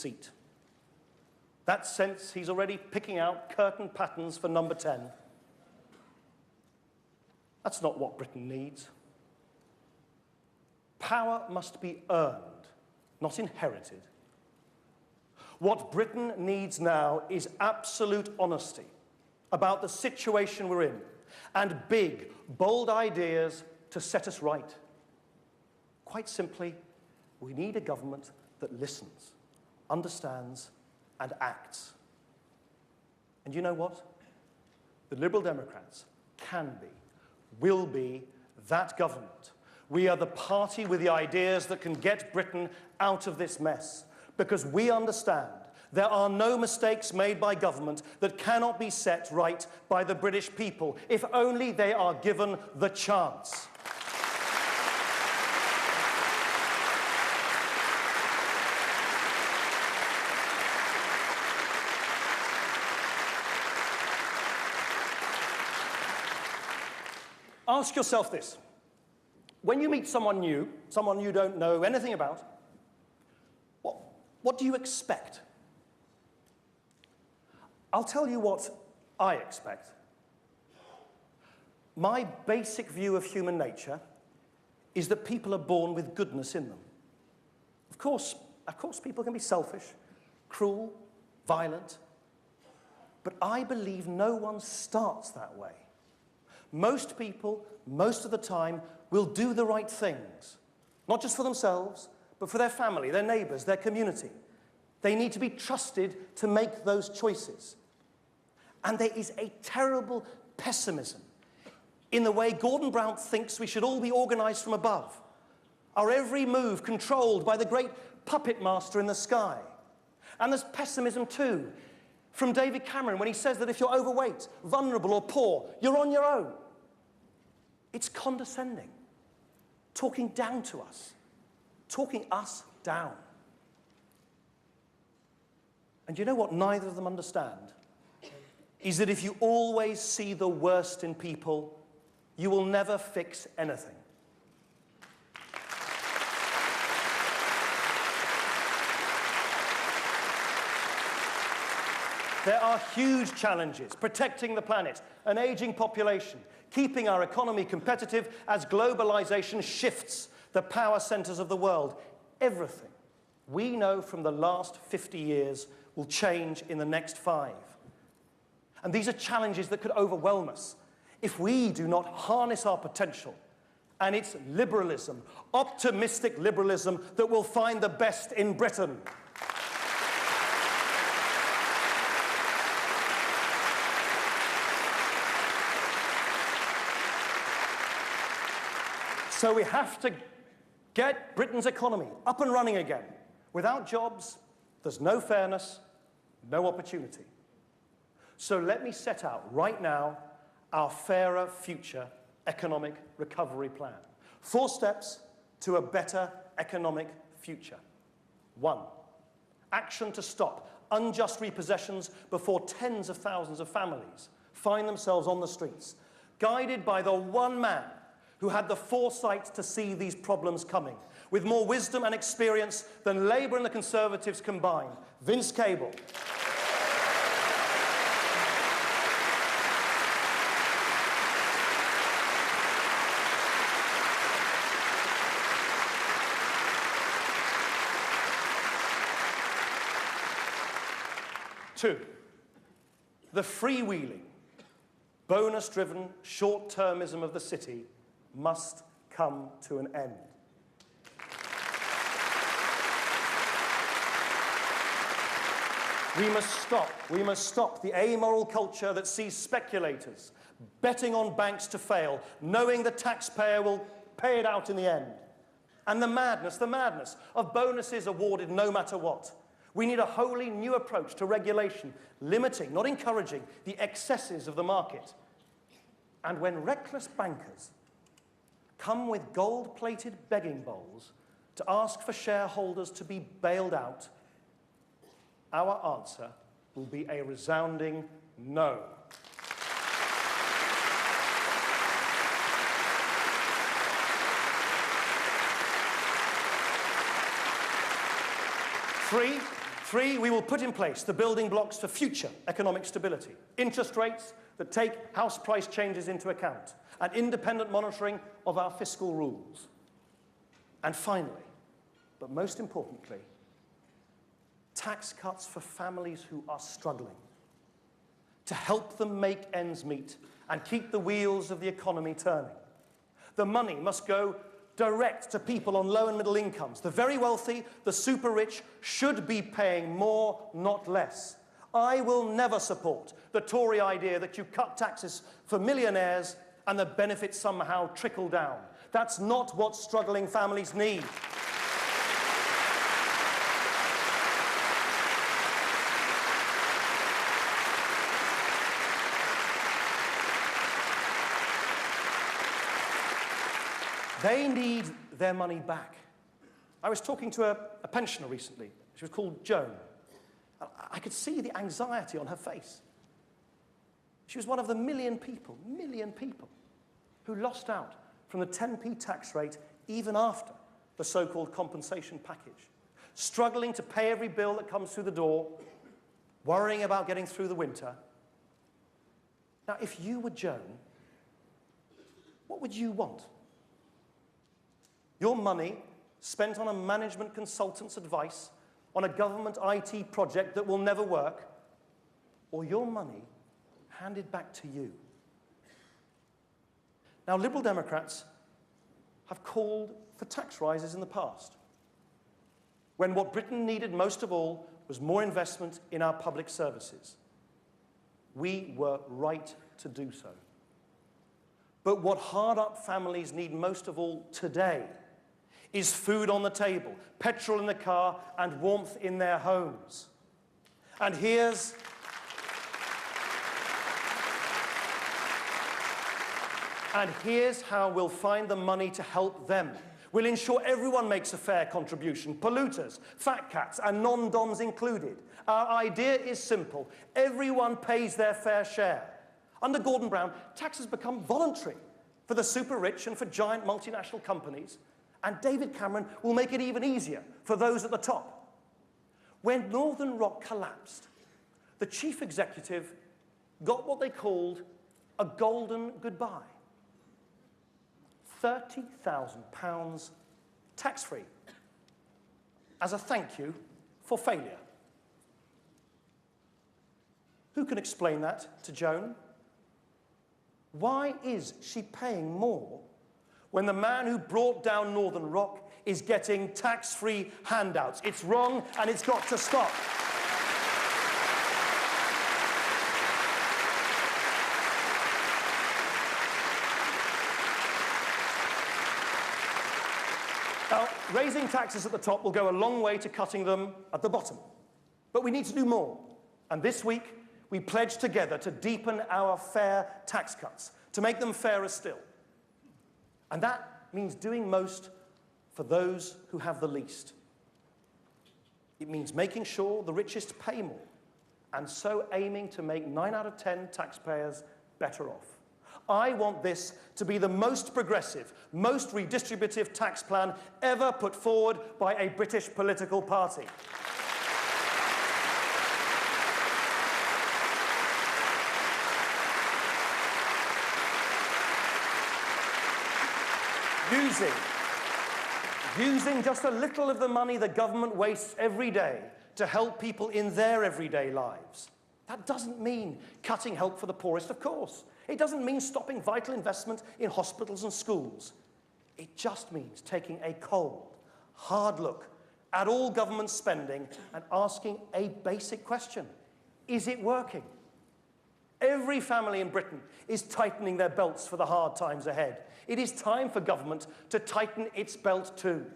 seat. That sense he's already picking out curtain patterns for number 10. That's not what Britain needs. Power must be earned, not inherited. What Britain needs now is absolute honesty about the situation we're in and big, bold ideas to set us right. Quite simply, we need a government that listens, understands, and acts. And you know what? The Liberal Democrats can be, will be that government. We are the party with the ideas that can get Britain out of this mess, because we understand there are no mistakes made by government that cannot be set right by the British people, if only they are given the chance. Ask yourself this. When you meet someone new, someone you don't know anything about, what do you expect? I'll tell you what I expect. My basic view of human nature is that people are born with goodness in them. Of course, people can be selfish, cruel, violent, but I believe no one starts that way. Most people, most of the time, will do the right things, not just for themselves, but for their family, their neighbors, their community. They need to be trusted to make those choices. And there is a terrible pessimism in the way Gordon Brown thinks we should all be organized from above. Our every move controlled by the great puppet master in the sky. And there's pessimism too, from David Cameron when he says that if you're overweight, vulnerable or poor, you're on your own. It's condescending, talking down to us, talking us down. And you know what neither of them understand? Is that if you always see the worst in people, you will never fix anything. There are huge challenges: protecting the planet, an aging population, keeping our economy competitive as globalization shifts the power centers of the world. Everything we know from the last 50 years will change in the next 5. And these are challenges that could overwhelm us if we do not harness our potential. And it's liberalism, optimistic liberalism, that will find the best in Britain. So we have to get Britain's economy up and running again. Without jobs, there's no fairness, no opportunity. So let me set out right now our fairer future economic recovery plan. 4 steps to a better economic future. 1, action to stop unjust repossessions before tens of thousands of families find themselves on the streets, guided by the one man who had the foresight to see these problems coming, with more wisdom and experience than Labour and the Conservatives combined, Vince Cable. 2, the freewheeling, bonus-driven short-termism of the city must come to an end. We must stop the amoral culture that sees speculators betting on banks to fail, knowing the taxpayer will pay it out in the end. And the madness of bonuses awarded no matter what. We need a wholly new approach to regulation, limiting, not encouraging, the excesses of the market. And when reckless bankers come with gold-plated begging bowls to ask for shareholders to be bailed out, our answer will be a resounding no. 3, we will put in place the building blocks for future economic stability. Interest rates that take house price changes into account, and independent monitoring of our fiscal rules. And finally, but most importantly, tax cuts for families who are struggling, to help them make ends meet and keep the wheels of the economy turning. The money must go direct to people on low and middle incomes. The very wealthy, the super rich, should be paying more, not less. I will never support the Tory idea that you cut taxes for millionaires and the benefits somehow trickle down. That's not what struggling families need. They need their money back. I was talking to a pensioner recently. She was called Joan. I could see the anxiety on her face. She was one of the million people who lost out from the 10p tax rate even after the so-called compensation package, struggling to pay every bill that comes through the door, worrying about getting through the winter. Now, if you were Joan, what would you want? Your money spent on a management consultant's advice on a government IT project that will never work, or your money handed back to you? Now, Liberal Democrats have called for tax rises in the past, when what Britain needed most of all was more investment in our public services. We were right to do so. But what hard-up families need most of all today is food on the table, petrol in the car, and warmth in their homes. And here's how we'll find the money to help them. We'll ensure everyone makes a fair contribution, polluters, fat cats, and non-DOMs included. Our idea is simple. Everyone pays their fair share. Under Gordon Brown, tax has become voluntary for the super rich and for giant multinational companies. And David Cameron will make it even easier for those at the top. When Northern Rock collapsed, the chief executive got what they called a golden goodbye. £30,000 tax-free as a thank you for failure. Who can explain that to Joan? Why is she paying more when the man who brought down Northern Rock is getting tax-free handouts? It's wrong, and it's got to stop. Now, raising taxes at the top will go a long way to cutting them at the bottom. But we need to do more. And this week, we pledge together to deepen our fair tax cuts, to make them fairer still. And that means doing most for those who have the least. It means making sure the richest pay more, and so aiming to make 9 out of 10 taxpayers better off. I want this to be the most progressive, most redistributive tax plan ever put forward by a British political party. Using just a little of the money the government wastes every day to help people in their everyday lives. That doesn't mean cutting help for the poorest, of course. It doesn't mean stopping vital investment in hospitals and schools. It just means taking a cold, hard look at all government spending and asking a basic question. Is it working? Every family in Britain is tightening their belts for the hard times ahead. It is time for government to tighten its belt too.